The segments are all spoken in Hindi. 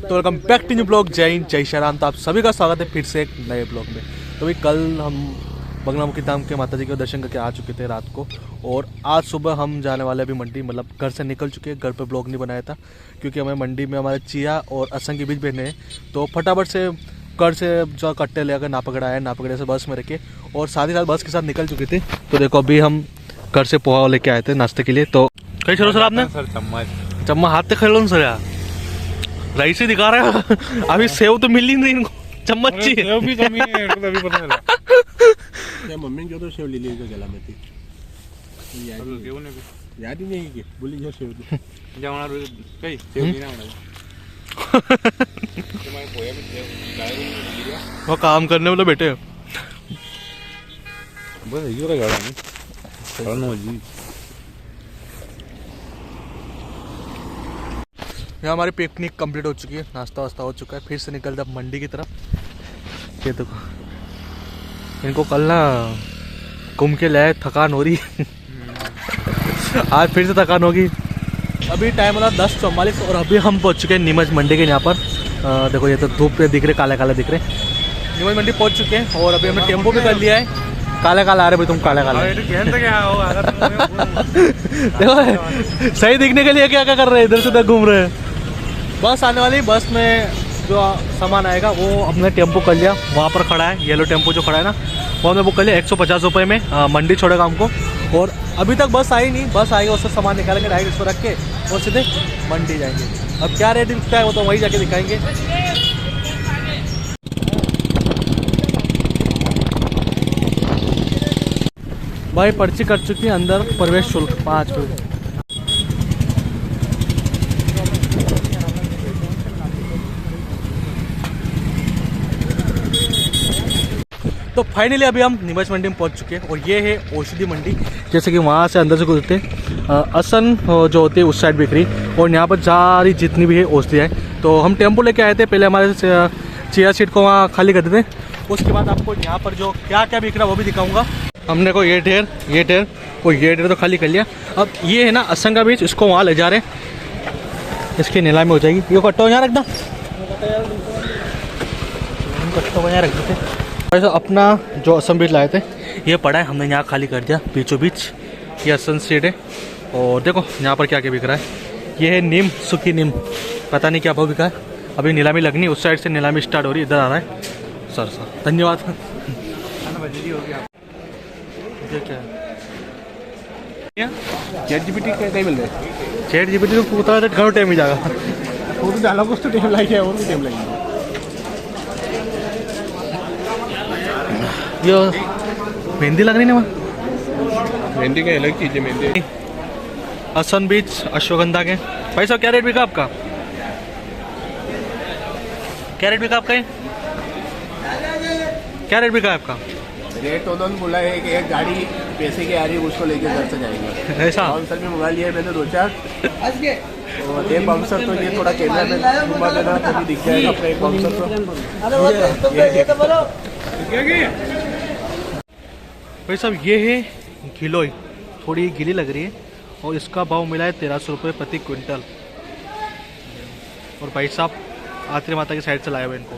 तो welcome back to new blog. जय हिंद जय श्री राम। तो आप सभी का स्वागत है फिर से एक नए ब्लॉग में। तो भाई कल हम बंगलामुखी धाम के माता जी के दर्शन करके आ चुके थे रात को, और आज सुबह हम जाने वाले अभी मंडी, मतलब घर से निकल चुके हैं। घर पे ब्लॉग नहीं बनाया था क्योंकि हमें मंडी में हमारे चिया और असंग के बीच बहने हैं, तो फटाफट से घर से जो कट्टे लेकर नापगढ़ आए, नापगढ़ से बस में रखे और साथ ही साथ बस के साथ निकल चुके थे। तो देखो अभी हम घर से पोहा लेके आए थे नाश्ते के लिए। तो कहीं छोड़ो सर आपने चम्मच हाथ से खेलो सर यार, राइस ही दिखा रहा है। अभी सेव तो मिल ही नहीं इनको, चम्मच चाहिए। सेव भी कमी है तो अभी पता चला। क्या मम्मी जो तो सेव ले ली तो गला में थी याद ही नहीं कि बोली जो सेव थी जमाना कई सेव नहीं ना वो काम करने वाले बेटे बस ये वाला गाड़ा नहीं नो जी। यहाँ हमारी पिकनिक कंप्लीट हो चुकी है, नाश्ता वास्ता हो चुका है। फिर से निकलते अब मंडी की तरफ। ये देखो इनको कल ना घूम के लाए, थकान हो रही है। आज फिर से थकान होगी। अभी टाइम वाला 10:44 और अभी हम पहुँच चुके हैं नीमच मंडी के यहाँ पर। देखो ये तो धूप पे दिख रहे, काले काले दिख रहे। नीमच मंडी पहुँच चुके हैं और अभी हमने टेम्पो भी कर लिया है। काले काले आ रहे भाई, तुम काले काले देखो सही दिखने के लिए क्या क्या कर रहे हैं, इधर से उधर घूम रहे हैं। बस आने वाली, बस में जो सामान आएगा वो हमने टेम्पो कर लिया। वहाँ पर खड़ा है येलो टेम्पो जो खड़ा है ना, वो हमने बुक कर लिया 150 रुपये में। मंडी छोड़ेगा हमको और अभी तक बस आई नहीं। बस आएगा उससे सामान निकालेंगे, डायरेक्ट इसको रख के और सीधे मंडी जाएंगे। अब क्या रेट दिखता है वो तो वहीं जाके दिखाएंगे। भाई पर्ची कट चुकी है, अंदर प्रवेश शुल्क 5 रुपये। तो फाइनली अभी हम नीमच मंडी में पहुंच चुके हैं और ये है औषधि मंडी। जैसे कि वहाँ से अंदर से गुजरते असन जो होती है उस साइड बिक रही, और यहाँ पर सारी जितनी भी है औषधियाँ है। तो हम टेम्पो लेके आए थे, पहले हमारे चिया सीट को वहाँ खाली कर देते। उसके बाद आपको यहाँ पर जो क्या क्या बिक रहा है वो भी दिखाऊँगा। हमने को ये ढेर और ये ढेर तो खाली कर लिया। अब ये है ना असंग का बीज, इसको वहाँ ले जा रहे हैं, इसकी नीलामी हो जाएगी। ये कट्टो यहाँ रख दो, कट्टो यहाँ रख देते। वैसे अपना जो असम बीज लाए थे ये पड़ा है, हमने यहाँ खाली कर दिया बीचों बीच। ये असम सीड है और देखो यहाँ पर क्या क्या बिक रहा है। ये है नीम, सूखी नीम, पता नहीं क्या भाव बिका है। अभी नीलामी लगनी, उस साइड से नीलामी स्टार्ट हो रही है, इधर आ रहा है सर। धन्यवाद। ये क्या है? चैट जीपीटी कहीं मिल रहा है? चैट जीपीटी तो पूछता है घंटों टाइम ही जाएगा। वो तो डाला कुछ तो टाइम लग गया और भी टाइम लगेगा। ये मेहंदी लग रही है ना, मेहंदी का अलग चीज़ है। मेहंदी असन बीच अश्वगंधा के। भाई साहब क्या रेट बिका आपका? क्या रेट बिका आपका? क्या रेट बिका आपका? रेट उन्होंने बोला है कि एक गाड़ी पैसे की आ रही है, उसको लेके घर से जाएंगे। ऐसा बाउंसर में मंगा लिया है मैंने 2-4, और एक बाउंसर तो ये थोड़ा कैमरा में घुमा देना तभी दिख जाएगा अपना एक बाउंसर। भाई साहब ये है गिलोय, थोड़ी गीली लग रही है और इसका भाव मिला है 1300 रुपये प्रति क्विंटल। और भाई साहब आत्री माता की साइड से लाए हुए इनको।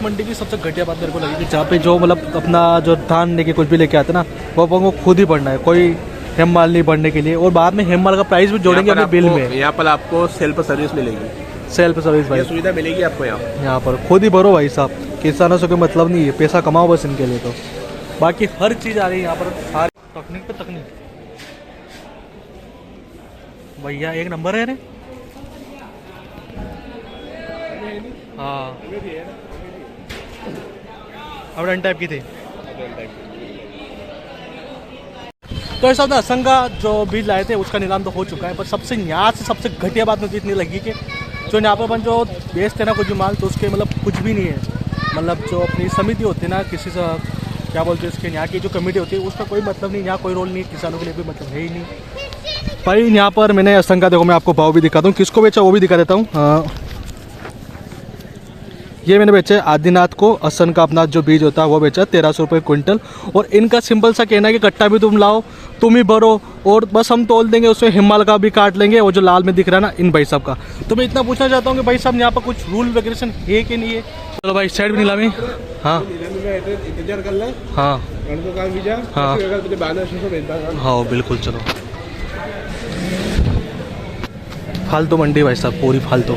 मंडी की सबसे घटिया बात मेरे को लगी कि जहाँ पे जो मतलब अपना जो धान लेके कुछ भी लेके आते ना, वो अपन को खुद ही बढ़ना है, कोई हेममाल नहीं बढ़ने के लिए। और बाद में हेममाल का प्राइस भी जोड़ेंगे अपने बिल में। यहाँ पर आपको सेल्फ सर्विस मिलेगी, सेल्फ सर्विस भाई सुविधा मिलेगी आपको। यहाँ पर खुद ही भरो भाई साहब, किसानों से कोई मतलब नहीं है, पैसा कमाओ बस इनके लिए। तो बाकी हर चीज़ आ रही है यहाँ पर, सारी तकनीक पे तकनीक। भैया एक नंबर है रे। हाँ अब डन टाइप की थी। तो ऐसा होता असंग का जो बीज लाए थे उसका नीलाम तो हो चुका है, पर सबसे यहाँ से सबसे घटिया बात मुझे इतनी लगी कि जो यहाँ पर अपन जो बेचते ना कुछ भी माल, तो उसके मतलब कुछ भी नहीं है। मतलब जो अपनी समिति होती है ना, किसी से क्या बोलते हैं इसके, यहाँ की जो कमेटी होती है उसका कोई मतलब नहीं, यहाँ कोई रोल नहीं, किसानों के लिए भी मतलब है ही नहीं भाई। यहाँ पर मैंने असंग का देखो, मैं आपको भाव भी दिखाता हूँ, किसको बेचा वो भी दिखा देता हूँ। ये मैंने बेचा है आदिनाथ को, असन का अपना जो बीज होता है वो बेचा 1300 रुपये क्विंटल। और इनका सिंपल सा कहना है कि कट्टा भी तुम लाओ, तुम ही भरो, और बस हम तोल देंगे, उसमें हिमालय का भी काट लेंगे, और जो लाल में दिख रहा है ना इन भाई साहब का। तो मैं इतना पूछना चाहता हूँ कि भाई साहब यहाँ पर कुछ रूल रेगुलेशन है कि नहीं है? चलो भाई साइड भी नीलामी। हाँ इंतजार कर ले, हाँ हाँ हाँ बिल्कुल। चलो फालतू मंडी भाई साहब, पूरी फालतू।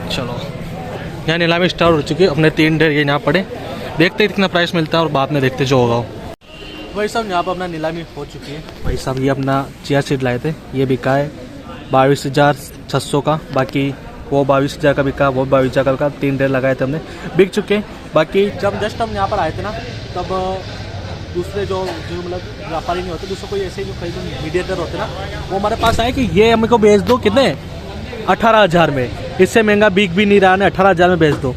चलो यहाँ नीलामी स्टार्ट हो चुकी है, अपने 3 ढेर ये यहाँ पड़े, देखते हैं कितना प्राइस मिलता है और बाद में देखते जो होगा। भाई साहब यहाँ पर अपना नीलामी हो चुकी है। भाई साहब ये अपना चिया सीड लाए थे, ये बिका है 22,600 का, बाकी वो 22,000 का बिका, वो 22,000 का। 3 ढेर लगाए थे हमने, बिक चुके हैं। बाकी जब जस्ट हम यहाँ पर आए थे ना, तब दूसरे जो मतलब व्यापारी नहीं होते, दूसरे कोई ऐसे जो कई मीडिएटर होते ना, वो हमारे पास आए कि ये हमें को बेच दो, कितने 18,000 में, इससे महंगा बिक भी नहीं रहा है, 18,000 में बेच दो।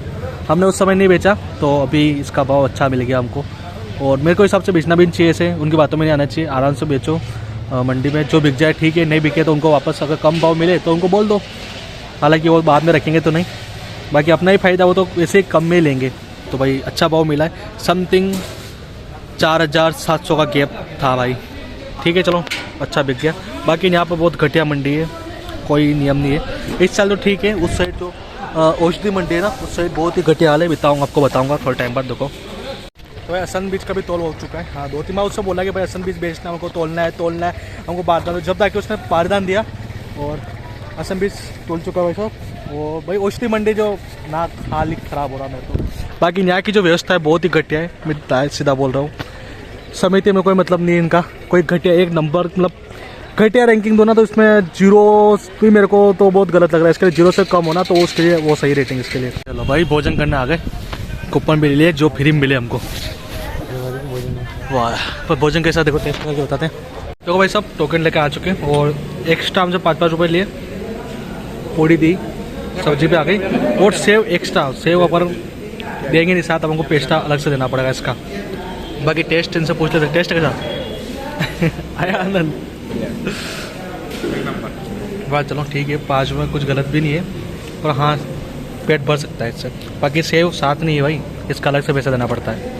हमने उस समय नहीं बेचा, तो अभी इसका भाव अच्छा मिल गया हमको। और मेरे को हिसाब से बेचना भी नहीं चाहिए, ऐसे उनकी बातों में नहीं आना चाहिए, आराम से बेचो मंडी में, जो बिक जाए ठीक है, नहीं बिके तो उनको वापस अगर कम भाव मिले तो उनको बोल दो, हालांकि वो बाद में रखेंगे तो नहीं, बाकी अपना ही फ़ायदा, वो तो वैसे ही कम में लेंगे। तो भाई अच्छा भाव मिला है, समथिंग 4,700 का गैप था भाई, ठीक है चलो अच्छा बिक गया। बाकी यहाँ पर बहुत घटिया मंडी है, कोई नियम नहीं है इस साल, तो ठीक है। उस साइड जो औषधि मंडी है ना, उस साइड बहुत ही घटिया हाल है, आपको बताऊँगा थोड़ा टाइम बाद। देखो तो भाई असन बीज का भी तोल हो चुका है। हाँ 2-3 बार उससे बोला कि भाई असन बीज बेचना, हमको तोलना है हमको बारदान, जब जाके उसने बारदान दिया और असन बीज तोल चुका है भाई साहब। वो भाई औषधि मंडी जो ना हाल ही ख़राब हो रहा मेरे तो। बाकी यहाँ की जो व्यवस्था है बहुत ही घटिया है, मैं सीधा बोल रहा हूँ। समिति में कोई मतलब नहीं इनका, कोई घटिया, 1 नंबर, मतलब घटिया रैंकिंग दो ना, तो इसमें 0 भी मेरे को तो बहुत गलत लग रहा है। इसके लिए 0 से कम होना, तो उसके लिए वो सही रेटिंग इसके लिए। चलो भाई भोजन करने आ गए, कूपन भी ले लिए जो फ्री में मिले हमको। वाह, पर भोजन के साथ देखो टेस्ट करके बताते हैं। देखो भाई सब टोकन लेकर आ चुके हैं, और एक्स्ट्रा हमसे 5-5 रुपये लिए, पूड़ी दी, सब्जी पे आ गई, और सेव एक्स्ट्रा, सेव अपर देंगे नहीं साथ, हमको पेस्टा अलग से देना पड़ेगा इसका। बाकी टेस्ट इनसे पूछ लेते, टेस्ट के साथ आया आनंद। वाह चलो ठीक है, 5 में कुछ गलत भी नहीं है, और हाँ पेट भर सकता है इससे। बाकी सेव साथ नहीं है भाई, इसका अलग से पैसा देना पड़ता है।